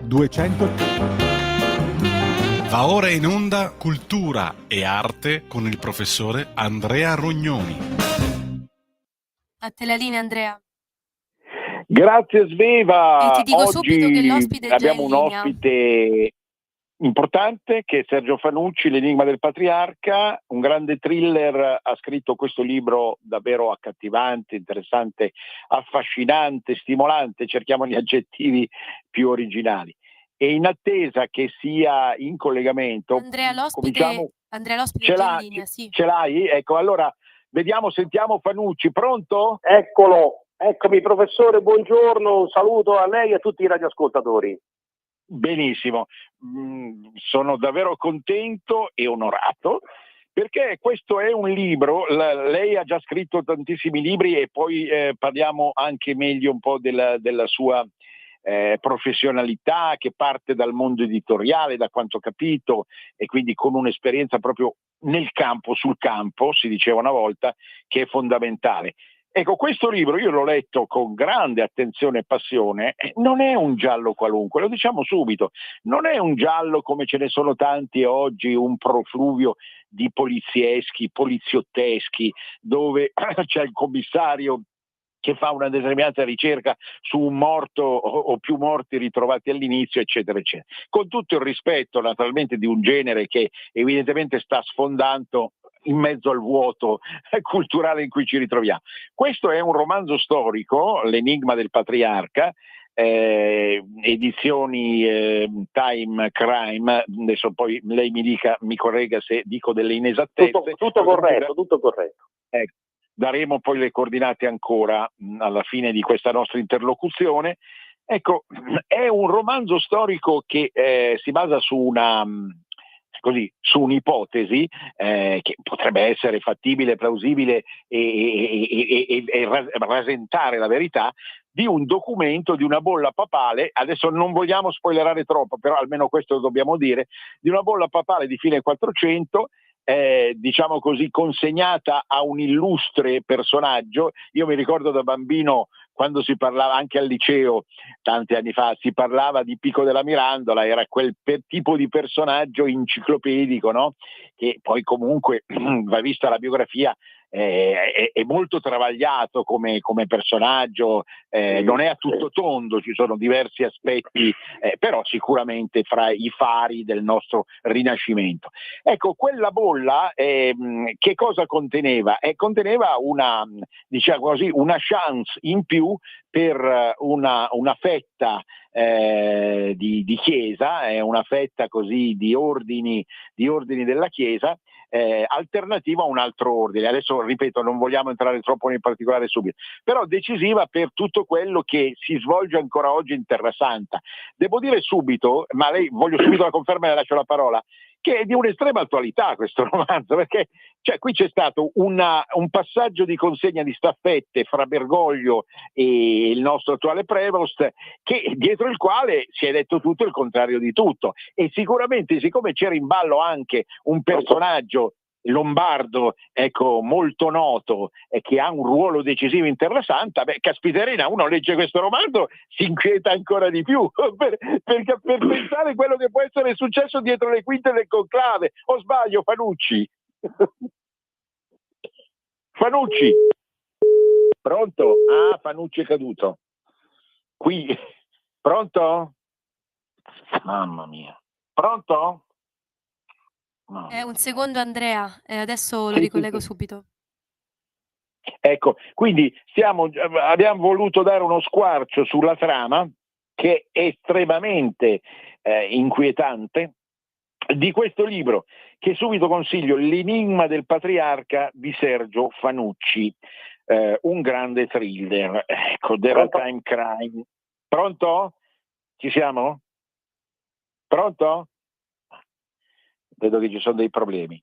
200. Va ora in onda Cultura e Arte con il professore Andrea Rognoni. A te la linea, Andrea. Grazie Sveva. E ti dico subito che Oggi l'ospite è già abbiamo in un linea. ospite importante che è Sergio Fanucci, L'enigma del patriarca, un grande thriller. Ha scritto questo libro davvero accattivante, interessante, affascinante, stimolante, cerchiamo gli aggettivi più originali. E in attesa che sia in collegamento, Andrea, l'ospite ce è già in linea, sì. Ce l'hai? Ecco, allora vediamo, sentiamo Fanucci. Pronto? Eccolo, eccomi professore, buongiorno, un saluto a lei e a tutti i radioascoltatori. Benissimo, sono davvero contento e onorato perché questo è un libro, lei ha già scritto tantissimi libri e poi parliamo anche meglio un po' della sua professionalità, che parte dal mondo editoriale, da quanto ho capito, e quindi con un'esperienza proprio nel campo, sul campo, si diceva una volta, che è fondamentale. Ecco, questo libro io l'ho letto con grande attenzione e passione. Non è un giallo qualunque, lo diciamo subito, non è un giallo come ce ne sono tanti oggi, un profluvio di polizieschi, poliziotteschi, dove c'è il commissario che fa una determinata ricerca su un morto o più morti ritrovati all'inizio, eccetera, eccetera. Con tutto il rispetto naturalmente di un genere che evidentemente sta sfondando in mezzo al vuoto culturale in cui ci ritroviamo. Questo è un romanzo storico, L'enigma del patriarca, edizioni Time Crime. Adesso poi lei mi corregga se dico delle inesattezze. Tutto corretto. Ecco, daremo poi le coordinate ancora alla fine di questa nostra interlocuzione. Ecco, è un romanzo storico che si basa su su un'ipotesi che potrebbe essere fattibile, plausibile e rasentare la verità, di un documento, di una bolla papale. Adesso non vogliamo spoilerare troppo, però almeno questo lo dobbiamo dire, di una bolla papale di fine 400, diciamo così, consegnata a un illustre personaggio. Io mi ricordo da bambino, quando si parlava anche al liceo tanti anni fa, si parlava di Pico della Mirandola, era quel tipo di personaggio enciclopedico, no? Che poi comunque va vista la biografia, è molto travagliato come personaggio, non è a tutto tondo, ci sono diversi aspetti, però sicuramente fra i fari del nostro Rinascimento. Ecco, quella bolla che cosa conteneva? Conteneva diciamo così, una chance in più per una fetta di Chiesa, una fetta così di ordini della Chiesa, alternativa a un altro ordine. Adesso ripeto, non vogliamo entrare troppo nel particolare subito, però decisiva per tutto quello che si svolge ancora oggi in Terra Santa. Devo dire subito, ma lei voglio subito la conferma e le lascio la parola, che è di un'estrema attualità questo romanzo, perché qui c'è stato un passaggio di consegna di staffette fra Bergoglio e il nostro attuale Prevost, dietro il quale si è detto tutto e il contrario di tutto. E sicuramente, siccome c'era in ballo anche un personaggio lombardo, ecco, molto noto e che ha un ruolo decisivo in Terra Santa, caspiterina, uno legge questo romanzo, si inquieta ancora di più per pensare quello che può essere successo dietro le quinte del conclave. O sbaglio, Fanucci? Fanucci? Pronto? Ah, Fanucci è caduto. Qui? Pronto? Mamma mia. Pronto? Un secondo, Andrea, adesso lo Sì, ricollego sì. subito. Ecco, quindi abbiamo voluto dare uno squarcio sulla trama, che è estremamente inquietante, di questo libro, che subito consiglio, L'enigma del patriarca di Sergio Fanucci, un grande thriller, ecco, della Time Crime. Pronto? Ci siamo? Pronto? Vedo che ci sono dei problemi.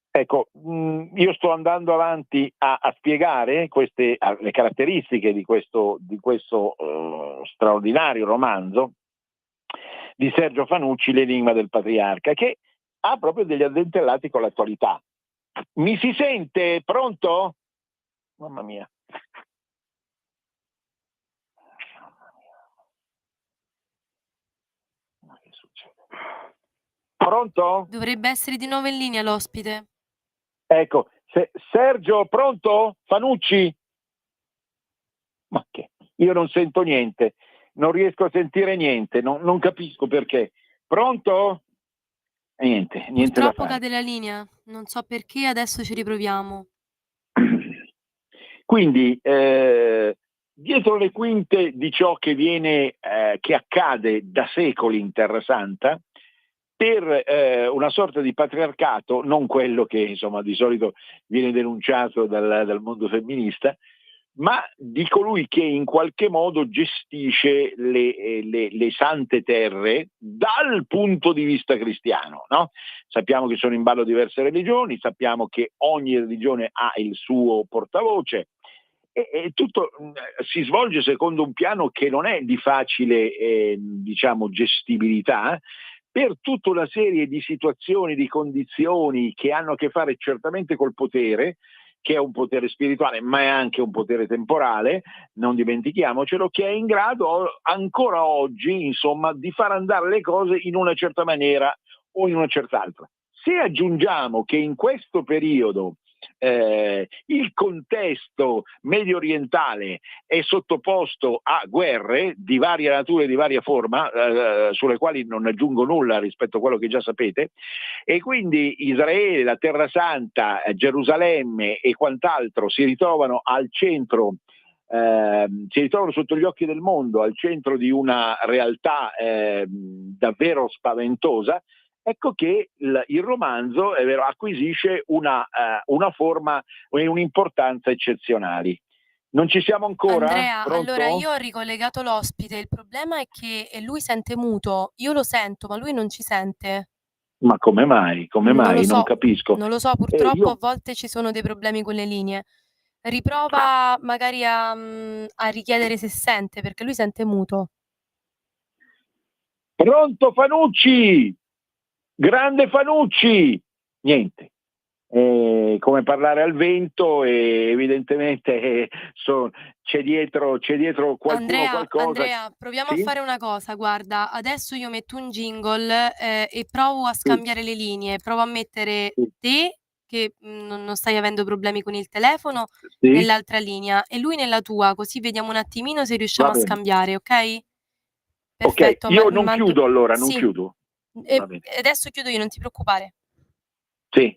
Ecco, io sto andando avanti a spiegare le caratteristiche di questo straordinario romanzo di Sergio Fanucci, L'enigma del patriarca, che ha proprio degli addentellati con l'attualità. Mi si sente? Pronto? Mamma mia. che succede? Pronto? Dovrebbe essere di nuovo in linea l'ospite. Ecco, Sergio, pronto? Fanucci? Ma che? Io non sento niente, non riesco a sentire niente, non capisco perché. Pronto? Niente da Purtroppo fare. cade la linea, non so perché, adesso ci riproviamo. Quindi, dietro le quinte di ciò che che accade da secoli in Terra Santa, per una sorta di patriarcato, non quello che insomma di solito viene denunciato dal mondo femminista, ma di colui che in qualche modo gestisce le sante terre dal punto di vista cristiano, no? Sappiamo che sono in ballo diverse religioni, sappiamo che ogni religione ha il suo portavoce e tutto si svolge secondo un piano che non è di facile gestibilità, per tutta una serie di situazioni, di condizioni che hanno a che fare certamente col potere, che è un potere spirituale ma è anche un potere temporale, non dimentichiamocelo, che è in grado ancora oggi insomma di far andare le cose in una certa maniera o in una certa altra. Se aggiungiamo che in questo periodo il contesto medio orientale è sottoposto a guerre di varia natura e di varia forma, sulle quali non aggiungo nulla rispetto a quello che già sapete, e quindi Israele, la Terra Santa, Gerusalemme e quant'altro si ritrovano al centro, si ritrovano sotto gli occhi del mondo, al centro di una realtà davvero spaventosa. Ecco che il romanzo acquisisce una forma e un'importanza eccezionali. Non ci siamo ancora? Andrea, Pronto? allora io ho ricollegato l'ospite, il problema è che lui sente muto, io lo sento ma lui non ci sente. Ma come mai? Come Non mai? lo so, Non capisco. non lo so, purtroppo Io... a volte ci sono dei problemi con le linee. Riprova magari a richiedere se sente, perché lui sente muto. Pronto Fanucci? Grande Fanucci! Niente. Come parlare al vento e evidentemente c'è dietro qualcuno, qualcosa. Andrea, proviamo Sì? a fare una cosa, guarda, adesso io metto un jingle e provo a scambiare le linee, provo a mettere Sì. te che non stai avendo problemi con il telefono Sì? nell'altra linea e lui nella tua, così vediamo un attimino se riusciamo Va a bene. scambiare, ok? Ok, Perfetto, io non mando... chiudo allora, non Sì, chiudo. Va bene. adesso chiudo io, non ti preoccupare. Sì.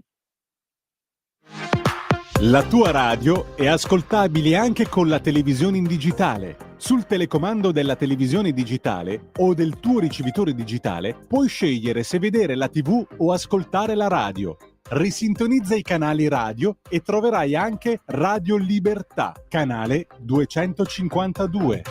La tua radio è ascoltabile anche con la televisione in digitale. Sul telecomando della televisione digitale o del tuo ricevitore digitale puoi scegliere se vedere la TV o ascoltare la radio. Risintonizza i canali radio e troverai anche Radio Libertà, canale 252.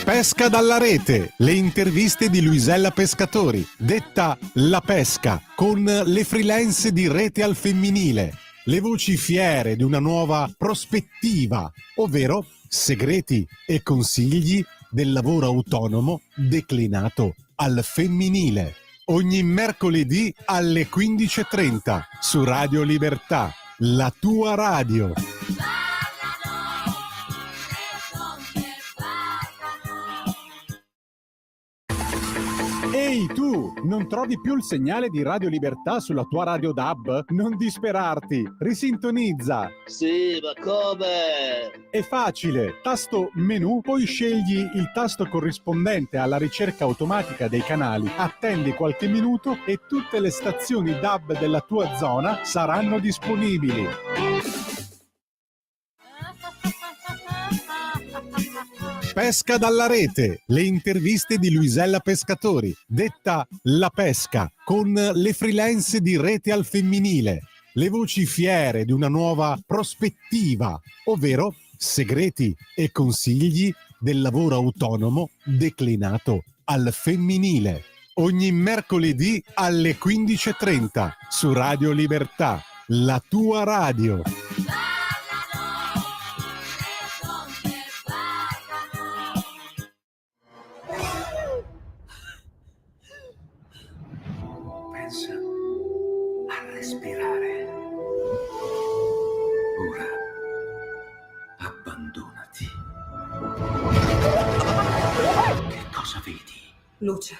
Pesca dalla rete, le interviste di Luisella Pescatori, detta La Pesca, con le freelance di Rete al Femminile, le voci fiere di una nuova prospettiva, ovvero segreti e consigli del lavoro autonomo declinato al femminile. Ogni mercoledì alle 15:30 su Radio Libertà, la tua radio. Ehi tu, non trovi più il segnale di Radio Libertà sulla tua radio DAB? Non disperarti, risintonizza. Sì, ma come? È facile, tasto menu, poi scegli il tasto corrispondente alla ricerca automatica dei canali, attendi qualche minuto e tutte le stazioni DAB della tua zona saranno disponibili. Pesca dalla rete, le interviste di Luisella Pescatori, detta La Pesca, con le freelance di Rete al Femminile, le voci fiere di una nuova prospettiva, ovvero segreti e consigli del lavoro autonomo declinato al femminile. Ogni mercoledì alle 15:30 su Radio Libertà, la tua radio. Pensa a respirare. Ora luce,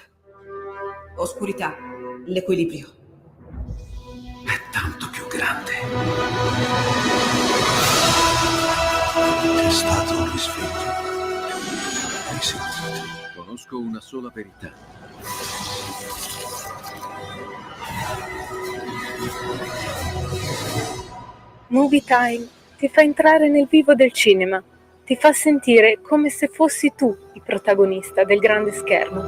oscurità, l'equilibrio. È tanto più grande. È stato un risveglio. Hai sentito? Conosco una sola verità. Movie Time ti fa entrare nel vivo del cinema, ti fa sentire come se fossi tu il protagonista del grande schermo.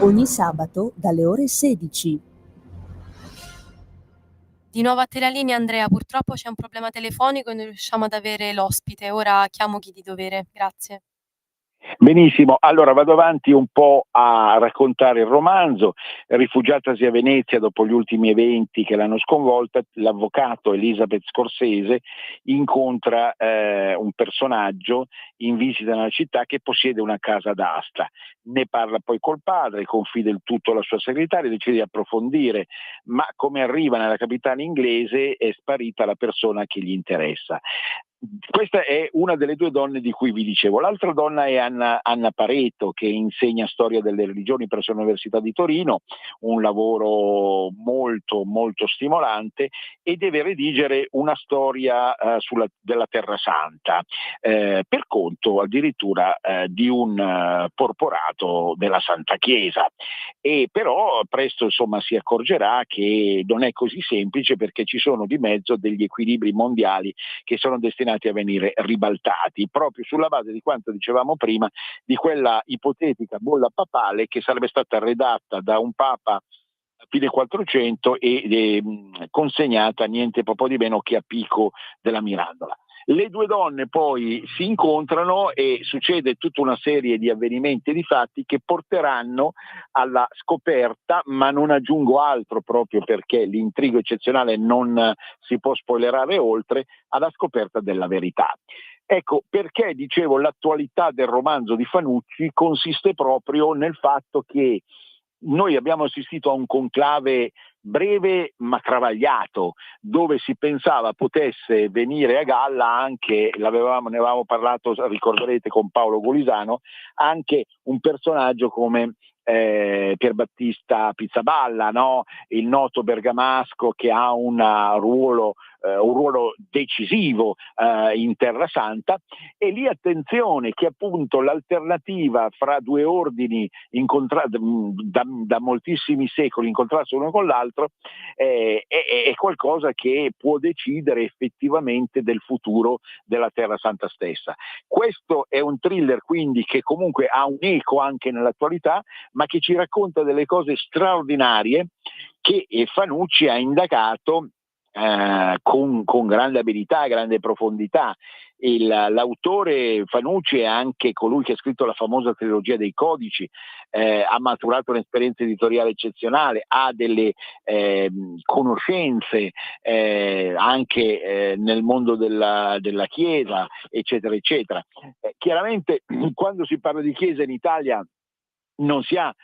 Ogni sabato dalle ore 16. Di nuovo a te la linea, Andrea. Purtroppo c'è un problema telefonico e non riusciamo ad avere l'ospite. Ora chiamo chi di dovere. Grazie. Benissimo, allora vado avanti un po' a raccontare il romanzo. Rifugiatasi a Venezia dopo gli ultimi eventi che l'hanno sconvolta, l'avvocato Elisabeth Scorsese incontra un personaggio in visita nella città che possiede una casa d'asta. Ne parla poi col padre, confida il tutto alla sua segretaria, decide di approfondire, ma come arriva nella capitale inglese è sparita la persona che gli interessa. Questa è una delle due donne di cui vi dicevo. L'altra donna è Anna Pareto, che insegna storia delle religioni presso l'Università di Torino, un lavoro molto molto stimolante, e deve redigere una storia della Terra Santa, per conto addirittura di un porporato della Santa Chiesa. E però presto insomma si accorgerà che non è così semplice, perché ci sono di mezzo degli equilibri mondiali che sono destinati a venire ribaltati, proprio sulla base di quanto dicevamo prima, di quella ipotetica bolla papale che sarebbe stata redatta da un papa a fine 400 e consegnata niente po' di meno che a Pico della Mirandola. Le due donne poi si incontrano e succede tutta una serie di avvenimenti e di fatti che porteranno alla scoperta, ma non aggiungo altro proprio perché l'intrigo eccezionale non si può spoilerare oltre, alla scoperta della verità. Ecco, perché dicevo l'attualità del romanzo di Fanucci consiste proprio nel fatto che noi abbiamo assistito a un conclave breve ma travagliato, dove si pensava potesse venire a galla anche, ne avevamo parlato, ricorderete, con Paolo Golisano, anche un personaggio come Pierbattista Pizzaballa, no? Il noto bergamasco che ha un ruolo decisivo in Terra Santa. E lì attenzione che appunto l'alternativa fra due ordini da moltissimi secoli incontrarsi uno con l'altro è qualcosa che può decidere effettivamente del futuro della Terra Santa stessa. Questo è un thriller quindi che comunque ha un eco anche nell'attualità, ma che ci racconta delle cose straordinarie che Fanucci ha indagato con grande abilità, grande profondità. L'autore Fanucci è anche colui che ha scritto la famosa trilogia dei codici, ha maturato un'esperienza editoriale eccezionale, ha delle conoscenze anche nel mondo della Chiesa, eccetera, eccetera. Chiaramente quando si parla di Chiesa in Italia non si ha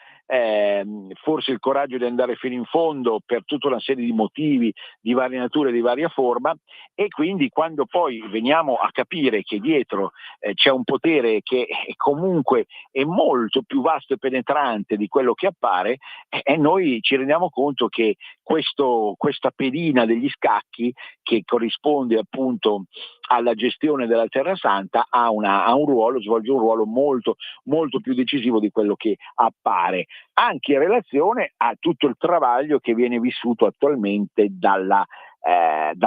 forse il coraggio di andare fino in fondo per tutta una serie di motivi di varia natura e di varia forma, e quindi quando poi veniamo a capire che dietro c'è un potere che comunque è molto più vasto e penetrante di quello che appare, noi ci rendiamo conto che questa pedina degli scacchi, che corrisponde appunto alla gestione della Terra Santa, svolge un ruolo molto, molto più decisivo di quello che appare, anche in relazione a tutto il travaglio che viene vissuto attualmente da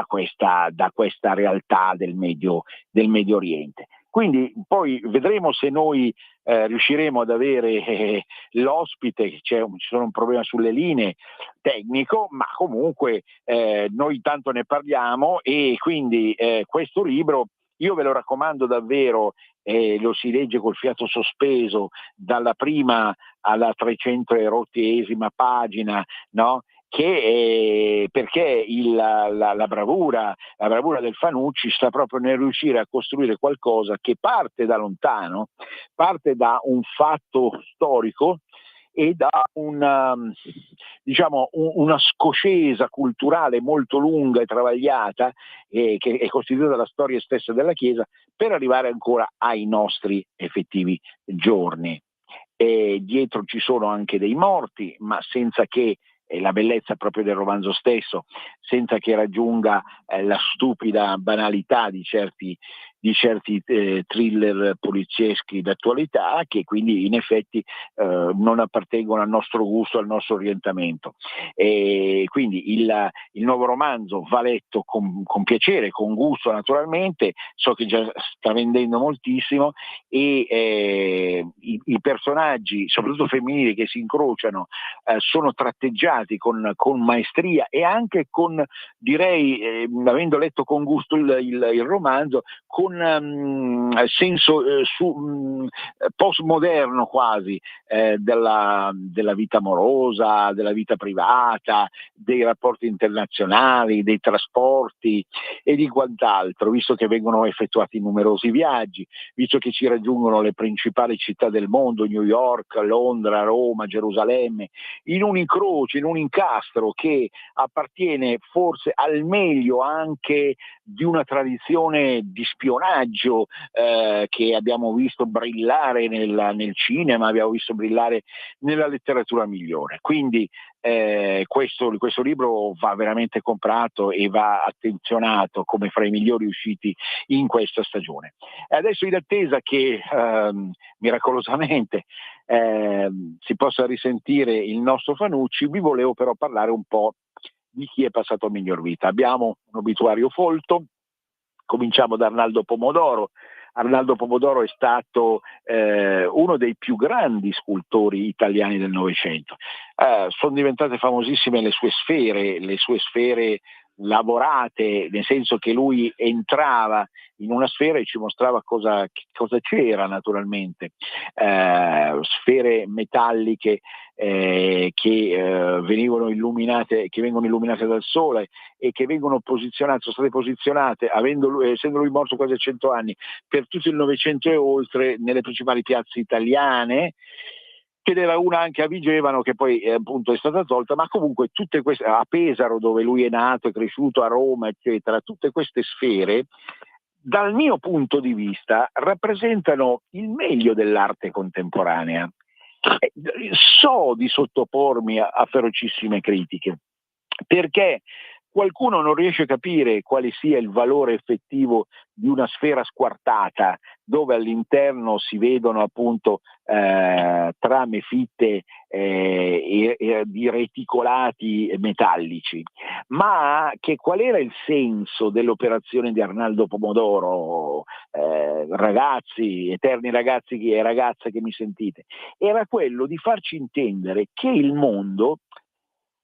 questa realtà del Medio Oriente. Quindi poi vedremo se noi riusciremo ad avere l'ospite. Ci sono un problema sulle linee tecnico, ma comunque noi tanto ne parliamo, e quindi questo libro io ve lo raccomando davvero, lo si legge col fiato sospeso dalla prima alla 300esima pagina, no? Perché la bravura del Fanucci sta proprio nel riuscire a costruire qualcosa che parte da lontano, parte da un fatto storico e da una scoscesa culturale molto lunga e travagliata, che è costituita dalla storia stessa della Chiesa, per arrivare ancora ai nostri effettivi giorni. E dietro ci sono anche dei morti, ma senza che, la bellezza proprio del romanzo stesso, senza che raggiunga la stupida banalità di certi thriller polizieschi d'attualità, che quindi in effetti non appartengono al nostro gusto, al nostro orientamento. E quindi il nuovo romanzo va letto con piacere, con gusto naturalmente, so che già sta vendendo moltissimo, e i personaggi, soprattutto femminili, che si incrociano sono tratteggiati con maestria e anche con, direi, avendo letto con gusto il romanzo, con senso postmoderno quasi della vita amorosa, della vita privata, dei rapporti internazionali, dei trasporti e di quant'altro, visto che vengono effettuati numerosi viaggi, visto che ci raggiungono le principali città del mondo, New York, Londra, Roma, Gerusalemme, in un incrocio, in un incastro che appartiene forse al meglio anche di una tradizione di spionaggio che abbiamo visto brillare nel cinema, abbiamo visto brillare nella letteratura migliore. Quindi questo libro va veramente comprato e va attenzionato come fra i migliori usciti in questa stagione. E adesso, in attesa che miracolosamente si possa risentire il nostro Fanucci, vi volevo però parlare un po' di chi è passato a miglior vita. Abbiamo un obituario folto, cominciamo da Arnaldo Pomodoro. Arnaldo Pomodoro è stato uno dei più grandi scultori italiani del Novecento. Sono diventate famosissime le sue sfere lavorate, nel senso che lui entrava in una sfera e ci mostrava cosa c'era naturalmente, sfere metalliche che vengono illuminate dal sole e che sono state posizionate, essendo lui morto quasi a 100 anni, per tutto il Novecento e oltre, nelle principali piazze italiane, che era una anche a Vigevano, che poi appunto è stata tolta, ma comunque tutte queste, a Pesaro dove lui è nato, è cresciuto, a Roma eccetera, tutte queste sfere, dal mio punto di vista, rappresentano il meglio dell'arte contemporanea. So di sottopormi a ferocissime critiche, perché qualcuno non riesce a capire quale sia il valore effettivo di una sfera squartata, dove all'interno si vedono appunto trame fitte di reticolati metallici, ma che qual era il senso dell'operazione di Arnaldo Pomodoro, ragazzi, eterni ragazzi e ragazze che mi sentite? Era quello di farci intendere che il mondo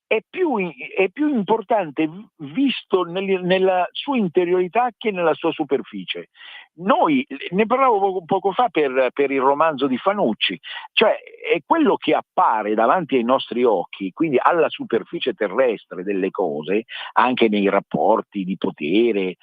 è più importante visto nella sua interiorità che nella sua superficie. Noi ne parlavo poco fa per il romanzo di Fanucci, cioè è quello che appare davanti ai nostri occhi, quindi alla superficie terrestre delle cose, anche nei rapporti di potere,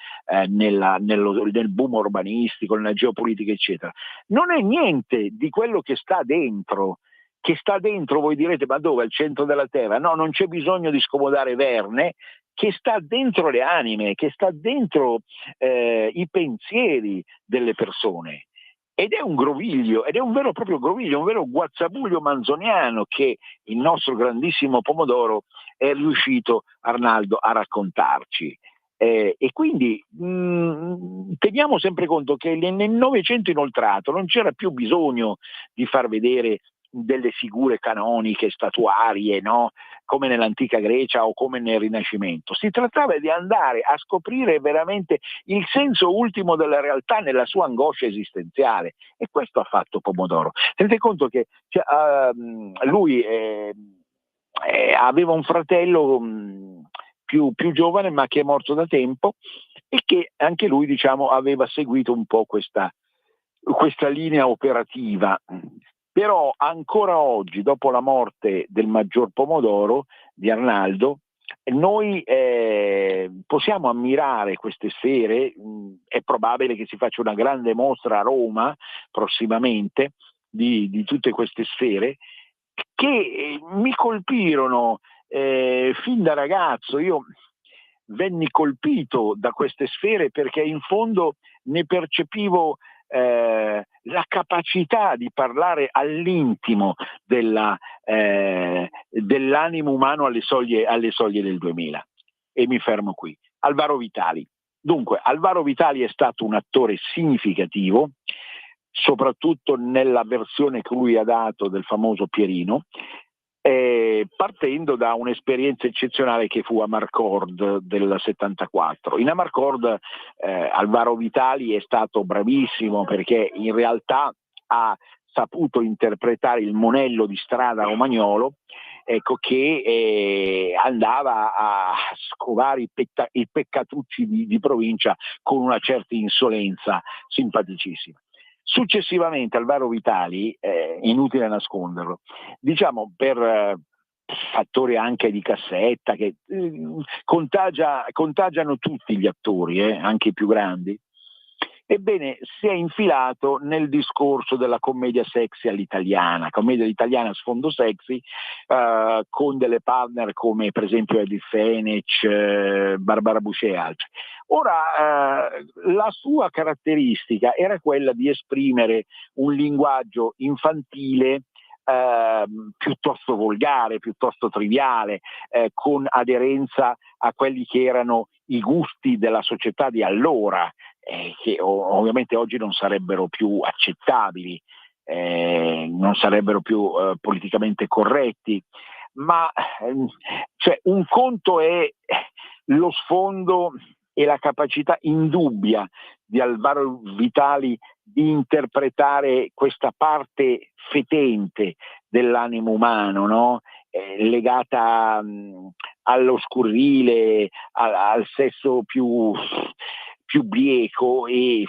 nel boom urbanistico, nella geopolitica eccetera. Non è niente di quello che sta dentro. Che sta dentro, voi direte, ma dove? Al centro della terra? No, non c'è bisogno di scomodare Verne, che sta dentro le anime, che sta dentro i pensieri delle persone. Ed è un groviglio, ed è un vero e proprio groviglio, un vero guazzabuglio manzoniano che il nostro grandissimo Pomodoro è riuscito, Arnaldo, a raccontarci. E quindi teniamo sempre conto che nel Novecento inoltrato non c'era più bisogno di far vedere delle figure canoniche, statuarie, no? Come nell'antica Grecia o come nel Rinascimento. Si trattava di andare a scoprire veramente il senso ultimo della realtà nella sua angoscia esistenziale, e questo ha fatto Pomodoro. Tenete conto che lui aveva un fratello più giovane, ma che è morto da tempo, e che anche lui, diciamo, aveva seguito un po' questa linea operativa. Però ancora oggi, dopo la morte del maggior Pomodoro, di Arnaldo, noi possiamo ammirare queste sfere. È probabile che si faccia una grande mostra a Roma prossimamente di tutte queste sfere, che mi colpirono fin da ragazzo. Io venni colpito da queste sfere perché in fondo ne percepivo la capacità di parlare all'intimo dell'animo umano alle soglie del 2000. E mi fermo qui. Alvaro Vitali. Dunque, Alvaro Vitali è stato un attore significativo, soprattutto nella versione che lui ha dato del famoso Pierino, partendo da un'esperienza eccezionale che fu Amarcord del 74. In Amarcord Alvaro Vitali è stato bravissimo perché in realtà ha saputo interpretare il monello di strada romagnolo, ecco, che andava a scovare i peccatucci di provincia con una certa insolenza simpaticissima. Successivamente Alvaro Vitali, inutile nasconderlo, diciamo per fattori anche di cassetta che contagiano tutti gli attori, anche i più grandi, ebbene si è infilato nel discorso della commedia sexy all'italiana, commedia italiana a sfondo sexy, con delle partner come per esempio Edith Fenech, Barbara Boucher e altri. Ora, la sua caratteristica era quella di esprimere un linguaggio infantile, piuttosto volgare, piuttosto triviale, con aderenza a quelli che erano i gusti della società di allora, che ovviamente oggi non sarebbero più accettabili, non sarebbero più politicamente corretti, ma cioè, un conto è lo sfondo e la capacità indubbia di Alvaro Vitali di interpretare questa parte fetente dell'animo umano, no? Legata allo scurrile, al sesso più bieco e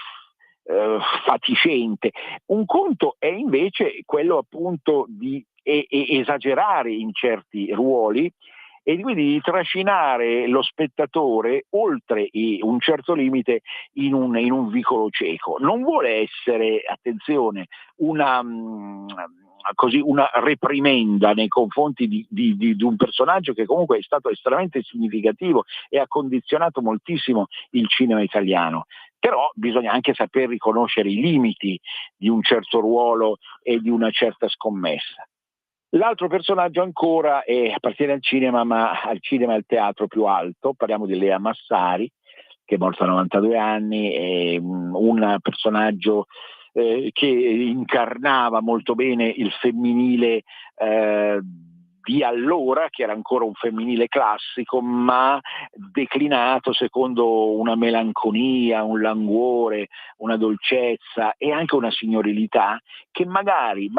fatiscente. Un conto è invece quello appunto di esagerare in certi ruoli e quindi di trascinare lo spettatore oltre un certo limite in un vicolo cieco. Non vuole essere, attenzione, una reprimenda nei confronti di un personaggio che comunque è stato estremamente significativo e ha condizionato moltissimo il cinema italiano. Però bisogna anche saper riconoscere i limiti di un certo ruolo e di una certa scommessa. L'altro personaggio ancora appartiene al cinema, ma al cinema e al teatro più alto. Parliamo di Lea Massari, che è morta a 92 anni, è un personaggio che incarnava molto bene il femminile di allora, che era ancora un femminile classico, ma declinato secondo una melanconia, un languore, una dolcezza e anche una signorilità che magari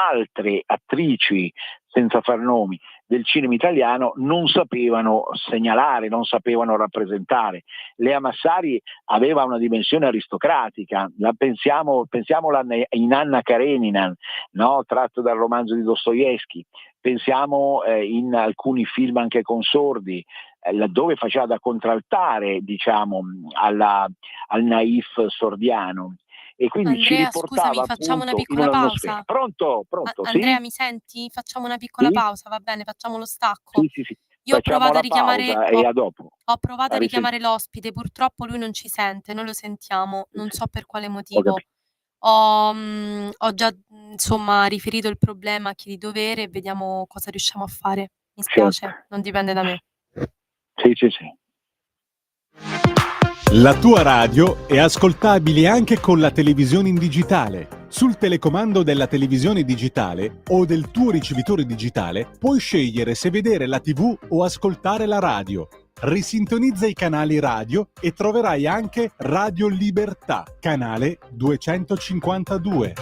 altre attrici, senza far nomi, del cinema italiano non sapevano segnalare, non sapevano rappresentare. Lea Massari aveva una dimensione aristocratica, pensiamola in Anna Karenina, no? Tratto dal romanzo di Dostoevskij, pensiamo in alcuni film anche con sordi, laddove faceva da contraltare, diciamo, al naif sordiano. E quindi Andrea, ci riportava, scusami, facciamo una appunto, piccola in un'atmosfera. pausa. Pronto, Andrea, sì? mi senti? Facciamo una piccola Sì? pausa, va bene? Facciamo lo stacco. Sì. Io ho Facciamo provato a la richiamare, pausa e a dopo. ho provato a A richiamare risentire. l'ospite, purtroppo lui non ci sente, non lo sentiamo, non so per quale Ho motivo. capito. Ho già insomma riferito il problema a chi di dovere e vediamo cosa riusciamo a fare. Mi spiace, Certo. non dipende da me. Sì. La tua radio è ascoltabile anche con la televisione in digitale. Sul telecomando della televisione digitale o del tuo ricevitore digitale puoi scegliere se vedere la TV o ascoltare la radio. Risintonizza i canali radio e troverai anche Radio Libertà, canale 252.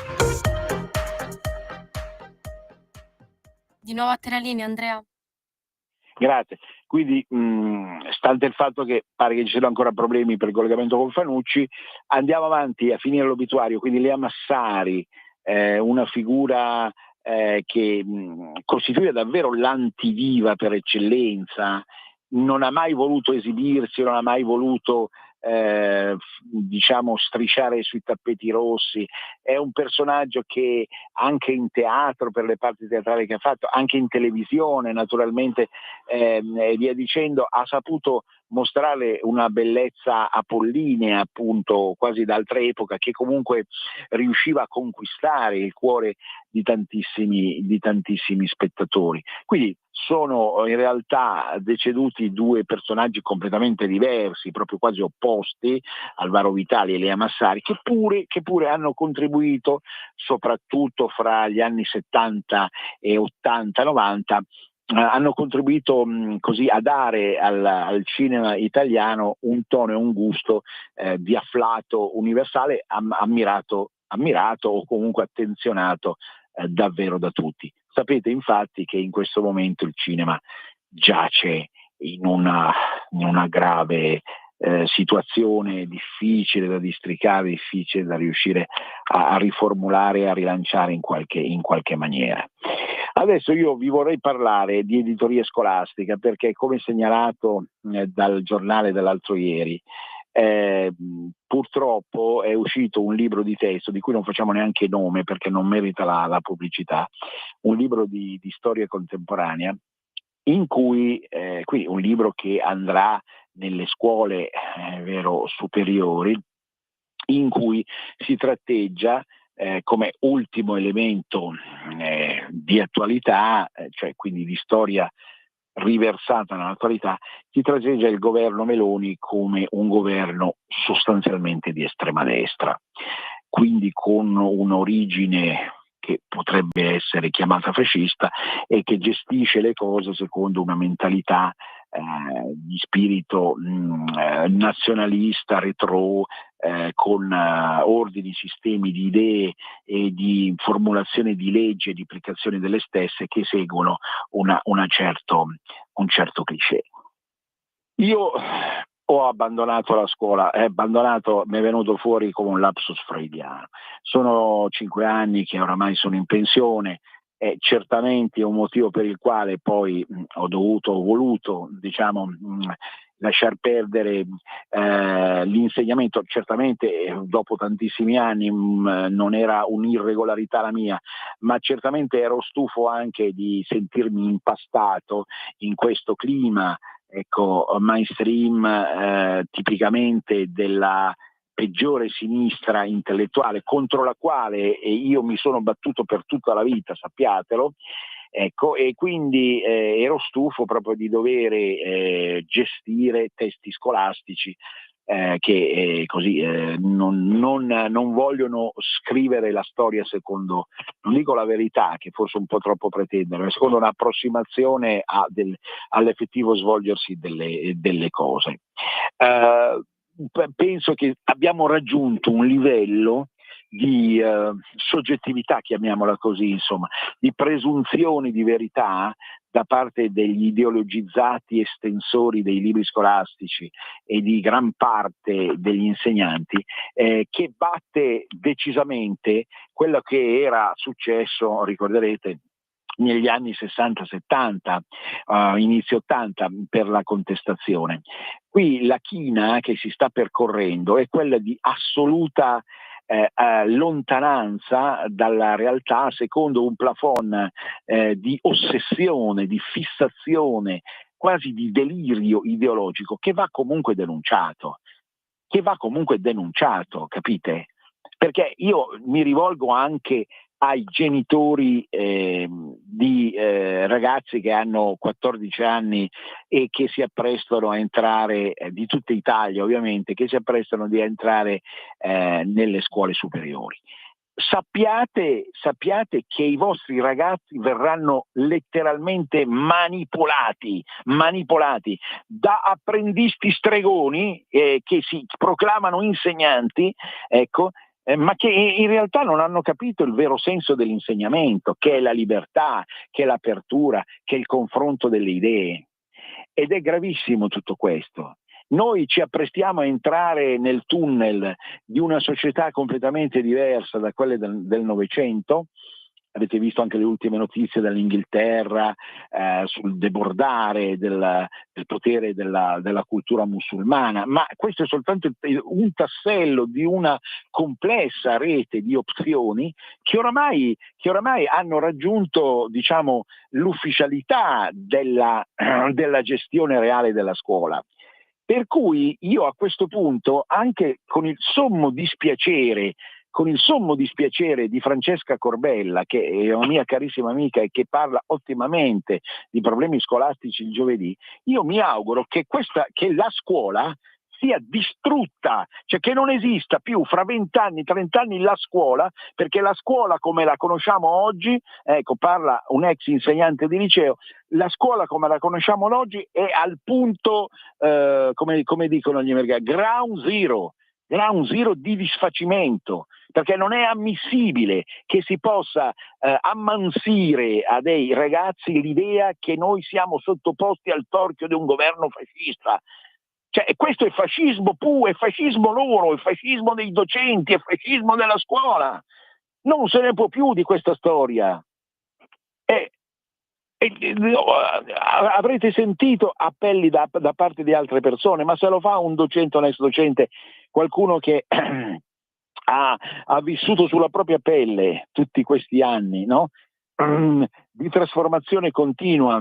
Di nuovo a te la linea, Andrea. Grazie. Quindi, stante il fatto che pare che ci siano ancora problemi per il collegamento con Fanucci, andiamo avanti a finire l'obituario. Quindi Lea Massari, una figura che costituiva davvero l'antidiva per eccellenza, non ha mai voluto esibirsi, non ha mai voluto diciamo strisciare sui tappeti rossi, è un personaggio che anche in teatro, per le parti teatrali che ha fatto, anche in televisione naturalmente e via dicendo, ha saputo mostrare una bellezza apollinea, appunto quasi d'altra epoca, che comunque riusciva a conquistare il cuore di tantissimi spettatori. Quindi sono in realtà deceduti due personaggi completamente diversi, proprio quasi opposti, Alvaro Vitali e Lea Massari, che pure hanno contribuito, soprattutto fra gli anni 70 e 80-90, hanno contribuito così a dare al cinema italiano un tono e un gusto di afflato universale, ammirato o comunque attenzionato davvero da tutti. Sapete infatti che in questo momento il cinema giace in una grave situazione difficile da districare, difficile da riuscire a riformulare e a rilanciare in qualche maniera. Adesso io vi vorrei parlare di editoria scolastica, perché come segnalato dal giornale dell'altro ieri, purtroppo è uscito un libro di testo di cui non facciamo neanche nome perché non merita la pubblicità, un libro di storia contemporanea, in cui quindi un libro che andrà nelle scuole superiori, in cui si tratteggia come ultimo elemento di attualità, cioè quindi di storia riversata nell'attualità, si tratteggia il governo Meloni come un governo sostanzialmente di estrema destra, quindi con un'origine che potrebbe essere chiamata fascista e che gestisce le cose secondo una mentalità di spirito nazionalista, retro, con ordini, sistemi di idee e di formulazione di leggi e di applicazione delle stesse che seguono un certo cliché. Io ho abbandonato la scuola, mi è venuto fuori come un lapsus freudiano. Sono 5 anni che oramai sono in pensione, certamente è un motivo per il quale poi ho voluto lasciar perdere l'insegnamento. Certamente dopo tantissimi anni non era un'irregolarità la mia, ma certamente ero stufo anche di sentirmi impastato in questo clima, mainstream, tipicamente della peggiore sinistra intellettuale, contro la quale io mi sono battuto per tutta la vita, sappiatelo. E quindi ero stufo proprio di dover gestire testi scolastici che così non vogliono scrivere la storia secondo, non dico la verità, che forse un po' troppo pretendere, ma secondo un'approssimazione all'effettivo svolgersi delle cose. Penso che abbiamo raggiunto un livello di soggettività, chiamiamola così, insomma, di presunzioni di verità da parte degli ideologizzati estensori dei libri scolastici e di gran parte degli insegnanti, che batte decisamente quello che era successo, ricorderete, negli anni 60-70, inizio 80, per la contestazione. Qui la china che si sta percorrendo è quella di assoluta lontananza dalla realtà, secondo un plafond di ossessione, di fissazione, quasi di delirio ideologico, che va comunque denunciato, capite? Perché io mi rivolgo anche ai genitori di ragazzi che hanno 14 anni e che si apprestano a entrare, di tutta Italia ovviamente, che si apprestano di entrare nelle scuole superiori. Sappiate che i vostri ragazzi verranno letteralmente manipolati da apprendisti stregoni che si proclamano insegnanti, ma che in realtà non hanno capito il vero senso dell'insegnamento, che è la libertà, che è l'apertura, che è il confronto delle idee. Ed è gravissimo tutto questo. Noi ci apprestiamo a entrare nel tunnel di una società completamente diversa da quelle del Novecento, avete visto anche le ultime notizie dall'Inghilterra sul debordare del potere della cultura musulmana, ma questo è soltanto un tassello di una complessa rete di opzioni che oramai hanno raggiunto, diciamo, l'ufficialità della gestione reale della scuola. Per cui io a questo punto, anche con il sommo dispiacere di Francesca Corbella, che è una mia carissima amica e che parla ottimamente di problemi scolastici il giovedì, io mi auguro che la scuola sia distrutta, cioè che non esista più fra 20 anni, 30 anni la scuola, perché la scuola come la conosciamo oggi, ecco, parla un ex insegnante di liceo, la scuola come la conosciamo oggi è al punto, come dicono gli americani, ground zero di disfacimento, perché non è ammissibile che si possa ammansire a dei ragazzi l'idea che noi siamo sottoposti al torchio di un governo fascista. Cioè, questo è fascismo puro, è fascismo loro, è fascismo dei docenti, è fascismo della scuola. Non se ne può più di questa storia. Avrete sentito appelli da parte di altre persone, ma se lo fa un docente, un ex docente, qualcuno che ha vissuto sulla propria pelle tutti questi anni, no? Di trasformazione continua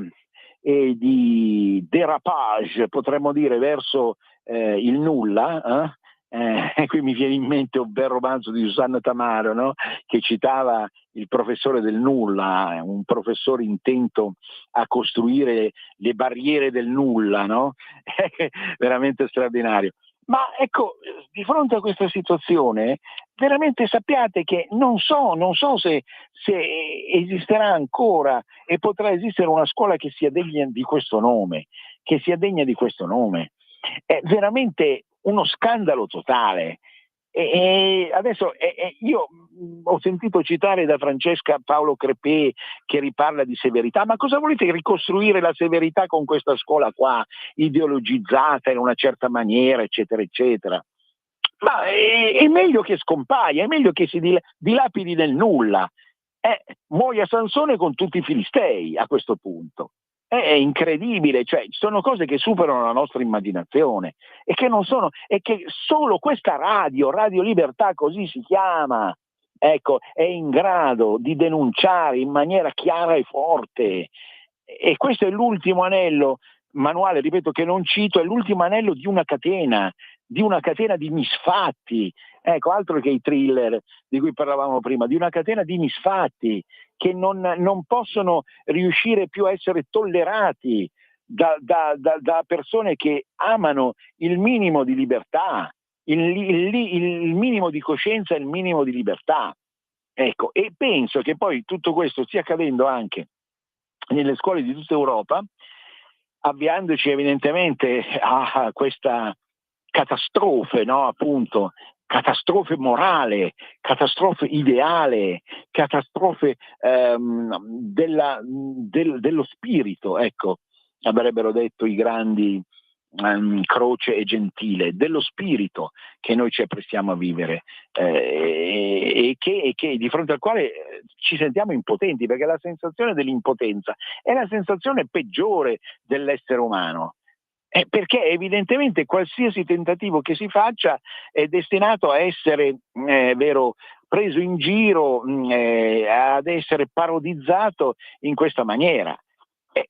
e di derapage, potremmo dire, verso il nulla, qui mi viene in mente un bel romanzo di Susanna Tamaro, no? Che citava il professore del nulla, un professore intento a costruire le barriere del nulla, no? Veramente straordinario. Ma ecco, di fronte a questa situazione, veramente sappiate che non so se esisterà ancora e potrà esistere una scuola che sia degna di questo nome, È veramente uno scandalo totale. E adesso io ho sentito citare da Francesca Paolo Crepè che riparla di severità, ma cosa volete ricostruire la severità con questa scuola qua, ideologizzata in una certa maniera, eccetera, eccetera? Ma è meglio che scompaia, è meglio che si dilapidi nel nulla. Muoia Sansone con tutti i filistei a questo punto. È incredibile, cioè ci sono cose che superano la nostra immaginazione e che solo questa Radio Libertà, così si chiama, ecco, è in grado di denunciare in maniera chiara e forte. E questo è l'ultimo anello, manuale, ripeto, che non cito, è l'ultimo anello di una catena di misfatti, ecco, altro che i thriller di cui parlavamo prima, di una catena di misfatti che non possono riuscire più a essere tollerati da persone che amano il minimo di libertà, il minimo di coscienza e il minimo di libertà. Ecco, e penso che poi tutto questo stia accadendo anche nelle scuole di tutta Europa, avviandoci evidentemente a questa catastrofe, no? Appunto, catastrofe morale, catastrofe ideale, catastrofe dello spirito, ecco, avrebbero detto i grandi Croce e Gentile, dello spirito che noi ci apprestiamo a vivere e che di fronte al quale ci sentiamo impotenti, perché la sensazione dell'impotenza è la sensazione peggiore dell'essere umano. Perché evidentemente qualsiasi tentativo che si faccia è destinato a essere preso in giro, ad essere parodizzato in questa maniera.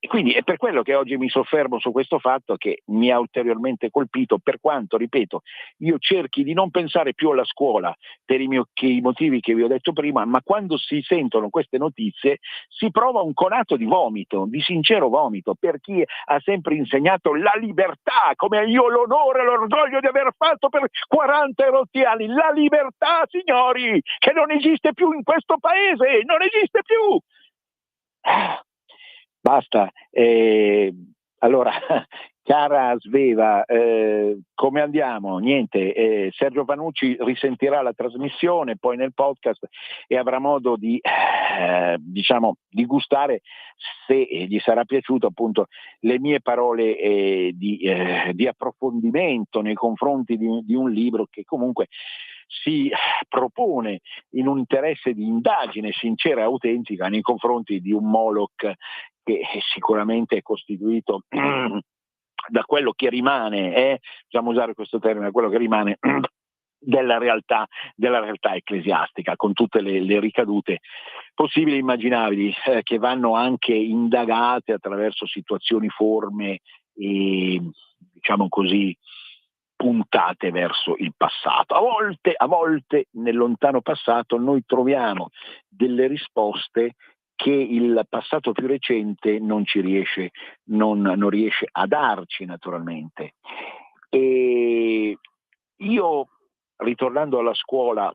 Quindi è per quello che oggi mi soffermo su questo fatto che mi ha ulteriormente colpito, per quanto, ripeto, io cerchi di non pensare più alla scuola per i motivi che vi ho detto prima, ma quando si sentono queste notizie si prova un conato di vomito, di sincero vomito, per chi ha sempre insegnato la libertà, come io l'onore e l'orgoglio di aver fatto per 40 rotti anni, la libertà, signori, che non esiste più in questo paese, non esiste più! Basta. Allora, cara Sveva, come andiamo? Niente, Sergio Panucci risentirà la trasmissione poi nel podcast e avrà modo di gustare, se gli sarà piaciuto, appunto, le mie parole di approfondimento nei confronti di un libro che comunque si propone in un interesse di indagine sincera e autentica nei confronti di un Moloch che sicuramente è costituito da quello che rimane, possiamo usare questo termine, da quello che rimane della realtà ecclesiastica, con tutte le ricadute possibili e immaginabili, che vanno anche indagate attraverso situazioni, forme e, diciamo così, puntate verso il passato. A volte nel lontano passato noi troviamo delle risposte che il passato più recente non riesce a darci, naturalmente. E io, ritornando alla scuola,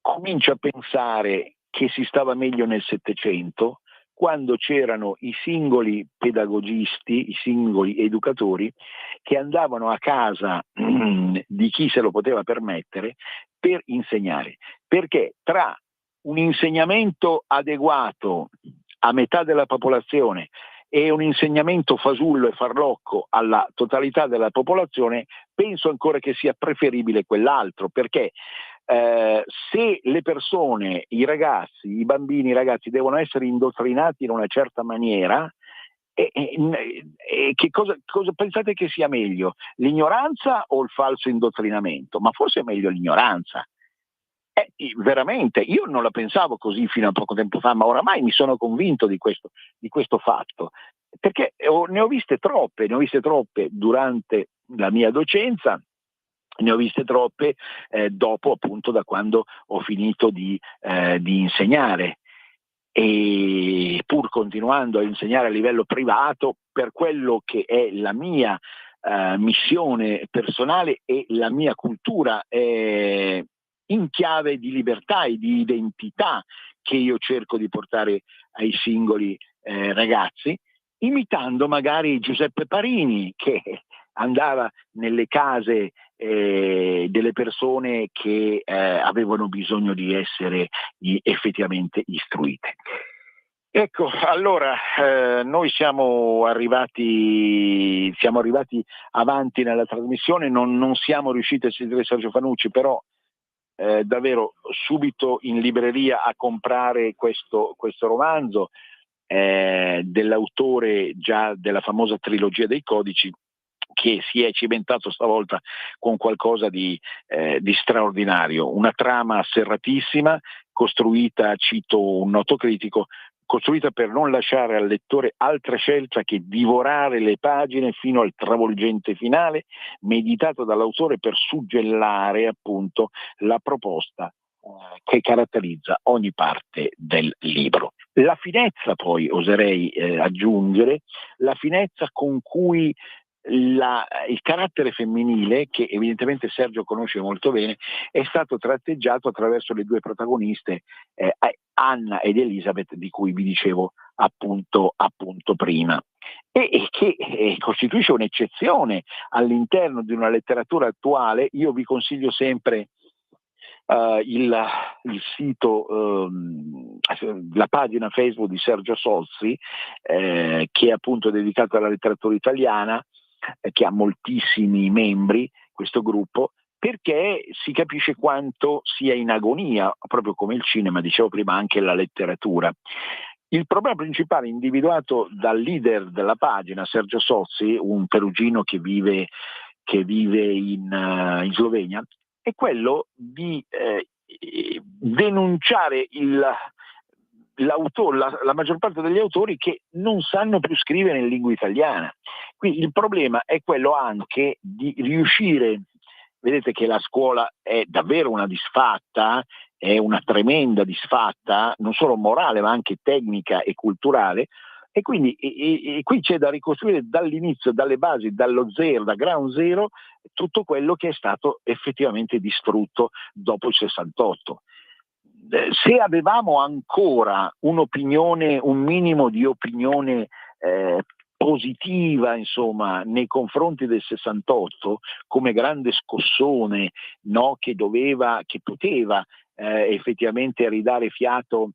comincio a pensare che si stava meglio nel Settecento, quando c'erano i singoli pedagogisti, i singoli educatori che andavano a casa di chi se lo poteva permettere per insegnare, perché tra un insegnamento adeguato a metà della popolazione e un insegnamento fasullo e farlocco alla totalità della popolazione, penso ancora che sia preferibile quell'altro, perché se le persone, i ragazzi, i bambini, i ragazzi devono essere indottrinati in una certa maniera, che cosa pensate che sia meglio? L'ignoranza o il falso indottrinamento? Ma forse è meglio l'ignoranza. Veramente, io non la pensavo così fino a poco tempo fa, ma oramai mi sono convinto di questo fatto, perché ne ho viste troppe durante la mia docenza, ne ho viste troppe dopo, appunto, da quando ho finito di insegnare, e pur continuando a insegnare a livello privato, per quello che è la mia missione personale e la mia cultura in chiave di libertà e di identità che io cerco di portare ai singoli ragazzi, imitando magari Giuseppe Parini, che andava nelle case delle persone che avevano bisogno di essere effettivamente istruite. Ecco, allora noi siamo arrivati avanti nella trasmissione, non siamo riusciti a sentire Sergio Fanucci, però davvero subito in libreria a comprare questo romanzo dell'autore già della famosa trilogia dei codici, che si è cimentato stavolta con qualcosa di straordinario, una trama serratissima, costruita, cito un noto critico, costruita per non lasciare al lettore altra scelta che divorare le pagine fino al travolgente finale, meditato dall'autore per suggellare appunto la proposta che caratterizza ogni parte del libro. La finezza, poi oserei aggiungere, la finezza con cui il carattere femminile, che evidentemente Sergio conosce molto bene, è stato tratteggiato attraverso le due protagoniste, Anna ed Elisabeth, di cui vi dicevo appunto prima, e che costituisce un'eccezione all'interno di una letteratura attuale. Io vi consiglio sempre il sito, la pagina Facebook di Sergio Sozzi, che è appunto dedicato alla letteratura italiana, che ha moltissimi membri, questo gruppo, perché si capisce quanto sia in agonia, proprio come il cinema, dicevo prima, anche la letteratura. Il problema principale individuato dal leader della pagina, Sergio Sozzi, un perugino che vive in Slovenia, è quello di denunciare la maggior parte degli autori che non sanno più scrivere in lingua italiana. Quindi il problema è quello anche di riuscire, vedete che la scuola è davvero una disfatta, è una tremenda disfatta, non solo morale ma anche tecnica e culturale, e quindi qui c'è da ricostruire dall'inizio, dalle basi, dallo zero, da ground zero, tutto quello che è stato effettivamente distrutto dopo il 68. Se avevamo ancora un'opinione, un minimo di opinione positiva, insomma, nei confronti del 68, come grande scossone, no, che poteva effettivamente ridare fiato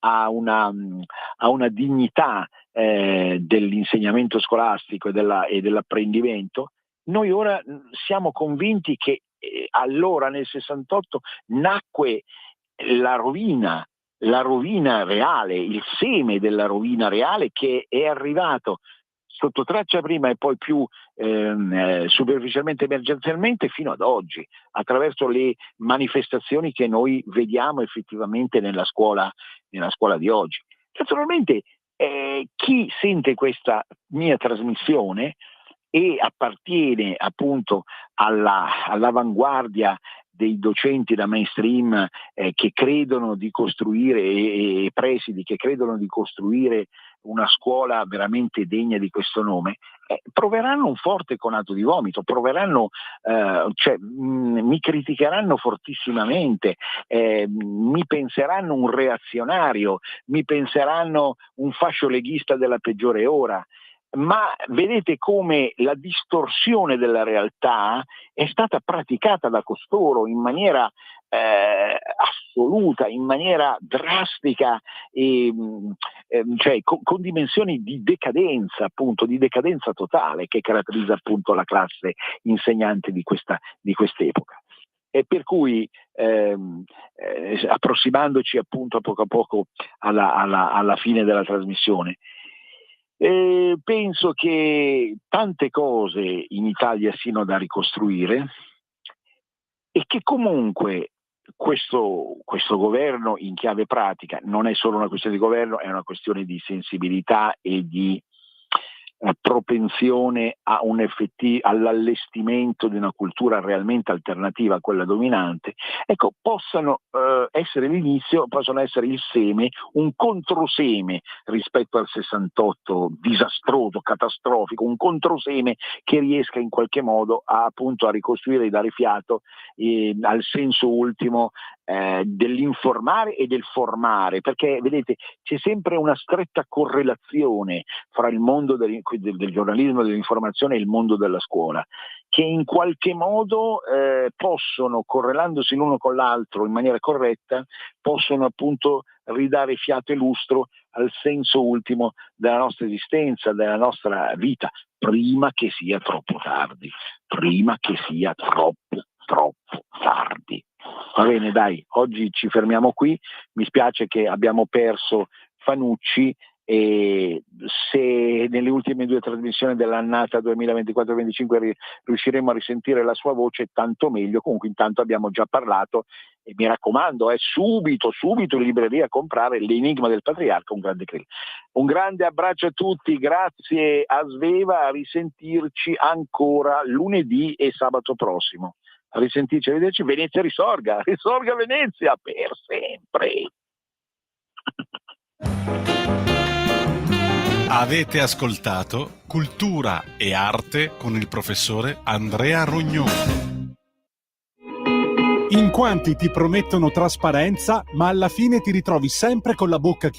a una dignità dell'insegnamento scolastico e dell'apprendimento, noi ora siamo convinti che allora nel 68 nacque la rovina reale, il seme della rovina reale che è arrivato sotto traccia prima e poi più superficialmente, emergenzialmente, fino ad oggi, attraverso le manifestazioni che noi vediamo effettivamente nella scuola di oggi. Naturalmente chi sente questa mia trasmissione e appartiene appunto all'avanguardia dei docenti da mainstream che credono di costruire e presidi che credono di costruire una scuola veramente degna di questo nome, proveranno un forte conato di vomito, mi criticheranno fortissimamente, mi penseranno un reazionario, mi penseranno un fascio leghista della peggiore ora. Ma vedete come la distorsione della realtà è stata praticata da costoro in maniera assoluta, in maniera drastica, con dimensioni di decadenza, appunto, di decadenza totale che caratterizza appunto la classe insegnante di quest'epoca. E per cui approssimandoci appunto a poco alla fine della trasmissione, penso che tante cose in Italia siano da ricostruire e che comunque questo governo in chiave pratica non è solo una questione di governo, è una questione di sensibilità e di propensione all'allestimento di una cultura realmente alternativa a quella dominante, ecco, possano essere l'inizio, possono essere il seme, un controseme rispetto al 68 disastroso, catastrofico, un controseme che riesca in qualche modo a ricostruire e dare fiato al senso ultimo dell'informare e del formare, perché vedete c'è sempre una stretta correlazione fra il mondo del giornalismo, dell'informazione e il mondo della scuola, che in qualche modo possono, correlandosi l'uno con l'altro in maniera corretta, possono appunto ridare fiato e lustro al senso ultimo della nostra esistenza, della nostra vita, prima che sia troppo tardi. Va bene, dai, oggi ci fermiamo qui. Mi spiace che abbiamo perso Fanucci, e se nelle ultime 2 trasmissioni dell'annata 2024-25 riusciremo a risentire la sua voce, tanto meglio. Comunque intanto abbiamo già parlato e mi raccomando, subito in libreria a comprare L'Enigma del Patriarca, un grande credo. Un grande abbraccio a tutti, grazie a Sveva, a risentirci ancora lunedì e sabato prossimo. A risentirci, arrivederci. Venezia risorga Venezia per sempre. Avete ascoltato Cultura e Arte con il professore Andrea Rognoni. In quanti ti promettono trasparenza, ma alla fine ti ritrovi sempre con la bocca chiusa.